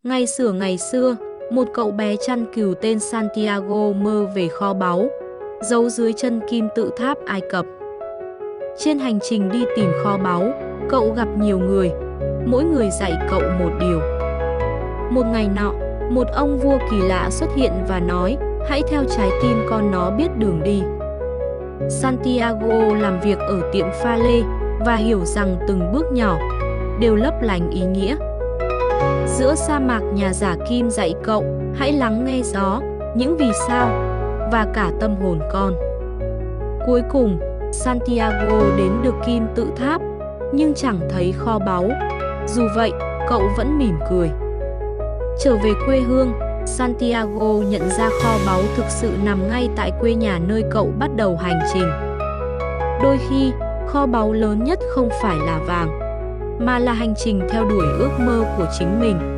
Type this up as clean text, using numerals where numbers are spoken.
Ngày xưa, một cậu bé chăn cừu tên Santiago mơ về kho báu, giấu dưới chân kim tự tháp Ai Cập. Trên hành trình đi tìm kho báu, cậu gặp nhiều người, mỗi người dạy cậu một điều. Một ngày nọ, một ông vua kỳ lạ xuất hiện và nói, hãy theo trái tim con nó biết đường đi. Santiago làm việc ở tiệm pha lê và hiểu rằng từng bước nhỏ đều lấp lánh ý nghĩa. Giữa sa mạc, nhà giả kim dạy cậu, hãy lắng nghe gió, những vì sao và cả tâm hồn con. Cuối cùng, Santiago đến được kim tự tháp, nhưng chẳng thấy kho báu. Dù vậy, cậu vẫn mỉm cười. Trở về quê hương, Santiago nhận ra kho báu thực sự nằm ngay tại quê nhà nơi cậu bắt đầu hành trình. Đôi khi, kho báu lớn nhất không phải là vàng, mà là hành trình theo đuổi ước mơ của chính mình.